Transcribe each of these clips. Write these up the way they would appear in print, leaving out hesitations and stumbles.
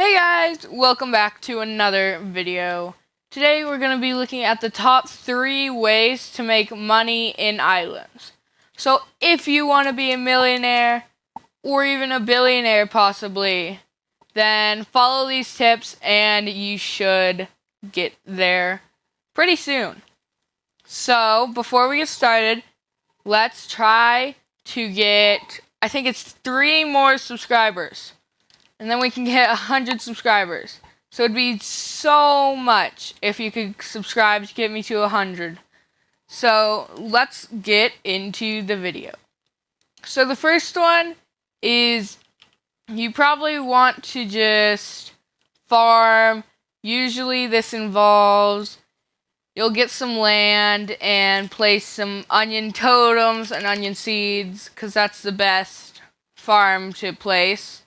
Hey guys, welcome back to another video. Today we're going to be looking at the top 3 ways to make money in islands. So if you want to be a millionaire, or even a billionaire possibly, then follow these tips and you should get there pretty soon. So before we get started, let's try to get, I think it's 3 more subscribers. And then we can get 100 subscribers. So it'd be so much if you could subscribe to get me to 100. So let's get into the video. So the first one is you probably want to just farm. Usually this involves you'll get some land and place some onion totems and onion seeds because that's the best farm to place.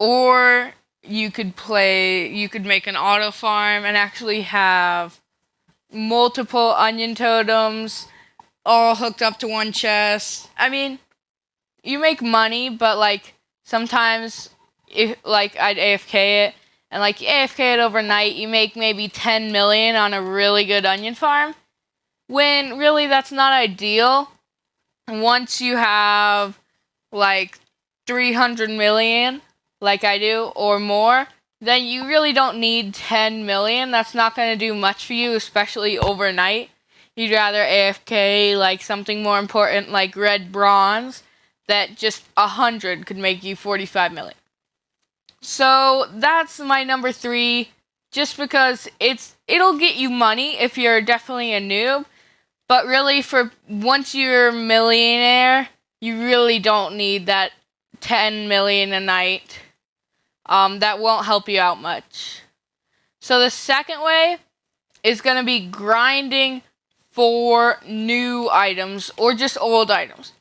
Or you could make an auto farm and actually have multiple onion totems all hooked up to one chest. I mean, you make money, but sometimes I'd AFK it and AFK it overnight, you make maybe 10 million on a really good onion farm. When really that's not ideal. Once you have 300 million like I do, or more, then you really don't need 10 million. That's not going to do much for you, especially overnight. You'd rather AFK something more important like red bronze, that just 100 could make you 45 million. So that's my number 3, just because it'll get you money if you're definitely a noob, but really for once you're a millionaire, you really don't need that 10 million a night. That won't help you out much. So the second way is going to be grinding for new items or just old items.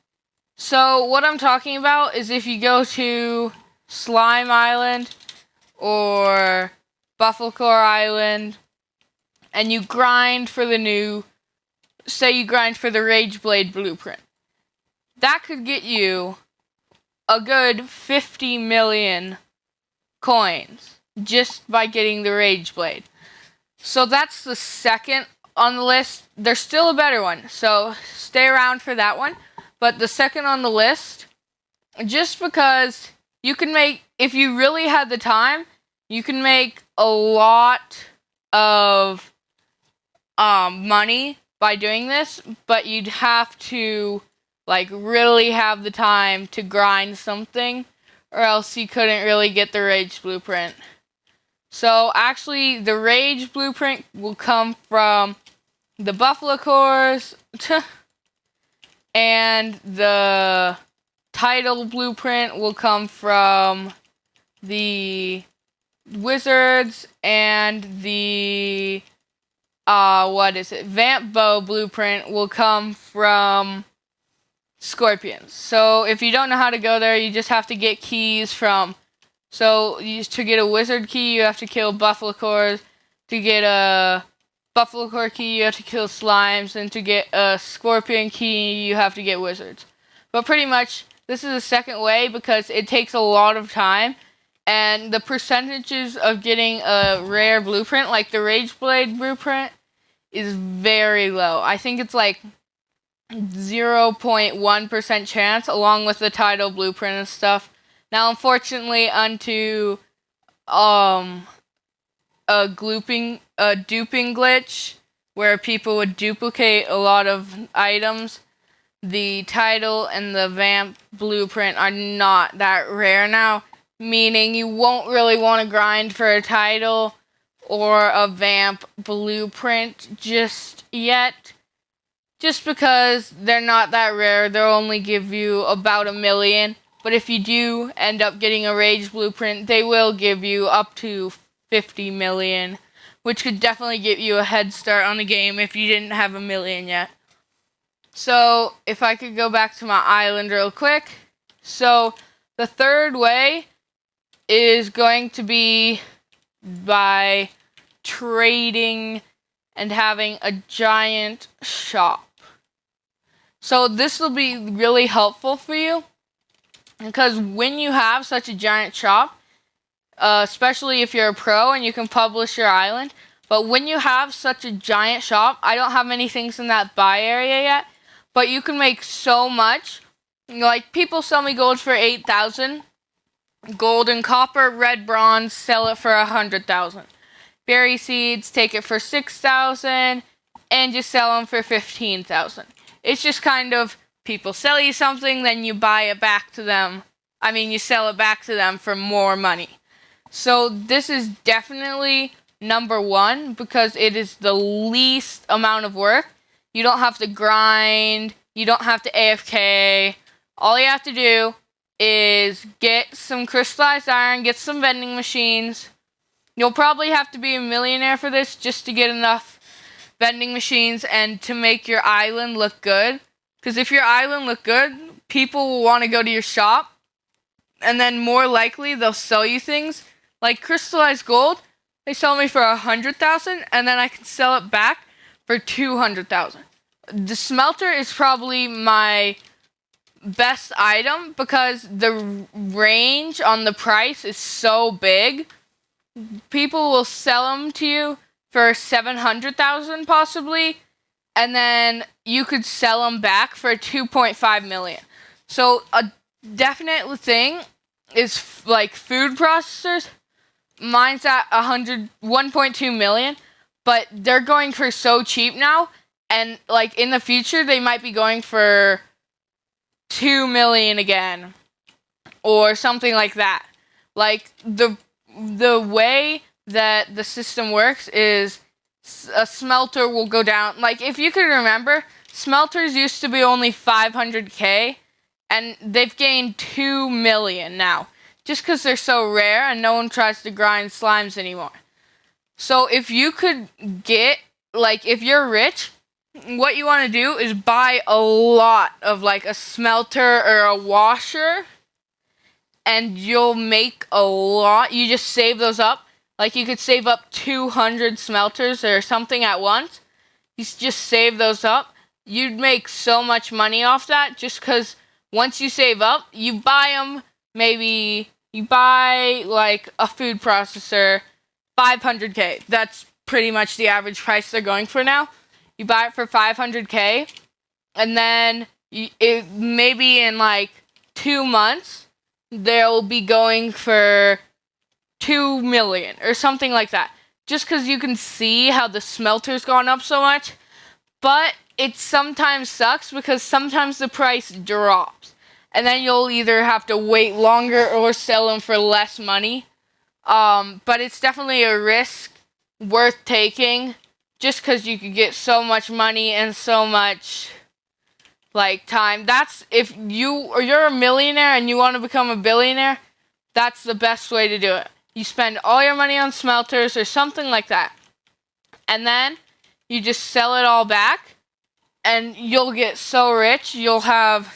So what I'm talking about is if you go to Slime Island or Buffalocore Island and you grind for the new, say you grind for the Rage Blade blueprint, that could get you a good 50 million coins just by getting the Rage Blade. So that's the second on the list. There's still a better one, so stay around for that one. But the second on the list, just because you can make, if you really had the time, you can make a lot of money by doing this, but you'd have to really have the time to grind something, or else you couldn't really get the Rage Blueprint. So actually, the Rage Blueprint will come from the Buffalocores, and the Title Blueprint will come from the Wizards, and the Vamp Bow Blueprint will come from Scorpions. So if you don't know how to go there, you just have to get keys from. So to get a wizard key, you have to kill Buffalocores. To get a Buffalocore key, you have to kill slimes, and to get a Scorpion key, you have to get wizards. But pretty much, this is the second way because it takes a lot of time, and the percentages of getting a rare blueprint, like the Rage Blade blueprint, is very low. I think it's 0.1% chance, along with the title blueprint and stuff. Now, unfortunately, onto a duping glitch where people would duplicate a lot of items, the title and the vamp blueprint are not that rare now, meaning you won't really want to grind for a title or a vamp blueprint just yet. Just because they're not that rare, they'll only give you about 1 million. But if you do end up getting a Rage Blueprint, they will give you up to 50 million, which could definitely get you a head start on the game if you didn't have 1 million yet. So if I could go back to my island real quick. So the third way is going to be by trading and having a giant shop. So this will be really helpful for you because when you have such a giant shop, especially if you're a pro and you can publish your island. But when you have such a giant shop, I don't have many things in that buy area yet, but you can make so much. Like, people sell me gold for 8,000. Gold and copper, red, bronze, sell it for 100,000. Berry seeds, take it for 6,000, and just sell them for 15,000. It's just kind of, people sell you something, then you buy it back to them. I mean, you sell it back to them for more money. So this is definitely number one because it is the least amount of work. You don't have to grind. You don't have to AFK. All you have to do is get some crystallized iron, get some vending machines. You'll probably have to be a millionaire for this just to get enough vending machines and to make your island look good. Because if your island look good, people will want to go to your shop. And then more likely they'll sell you things. Like crystallized gold, they sell me for 100,000 and then I can sell it back for 200,000. The smelter is probably my best item because the range on the price is so big. People will sell them to you for 700,000 possibly, and then you could sell them back for 2.5 million. So a definite thing is like food processors. Mine's at 1.2 million, but they're going for so cheap now, and like in the future they might be going for 2 million again or something like that. Like the way that the system works is a smelter will go down. Like if you could remember, smelters used to be only 500k and they've gained 2 million now just because they're so rare and no one tries to grind slimes anymore. So if you could get, like if you're rich, what you want to do is buy a lot of like a smelter or a washer and you'll make a lot. You just save those up. Like you could save up 200 smelters or something at once. You just save those up. You'd make so much money off that just because once you save up, you buy them, maybe you buy like a food processor, 500k. That's pretty much the average price they're going for now. You buy it for 500k, and then maybe in like 2 months, they'll be going for 2 million or something like that. Just because you can see how the smelter's gone up so much. But it sometimes sucks because sometimes the price drops. And then you'll either have to wait longer or sell them for less money. But it's definitely a risk worth taking. Just because you could get so much money and so much, like, time. That's, if you're a millionaire and you want to become a billionaire, that's the best way to do it. You spend all your money on smelters or something like that. And then you just sell it all back. And you'll get so rich, you'll have,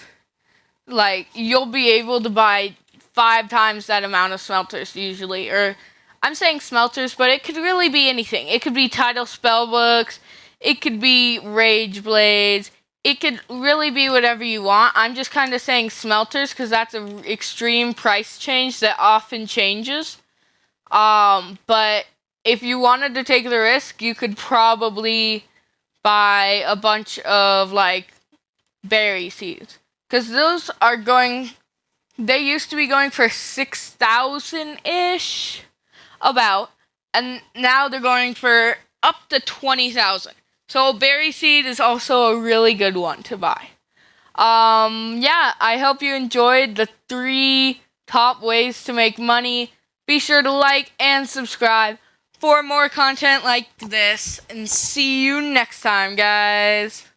like, you'll be able to buy 5 times that amount of smelters usually. Or I'm saying smelters, but it could really be anything. It could be title spellbooks. It could be rage blades. It could really be whatever you want. I'm just kind of saying smelters because that's an extreme price change that often changes. But if you wanted to take the risk, you could probably buy a bunch of like berry seeds because those are going. They used to be going for 6,000-ish. About, and now they're going for up to 20,000. So berry seed is also a really good one to buy. Yeah, I hope you enjoyed the 3 top ways to make money. Be sure to like and subscribe for more content like this, and see you next time, guys.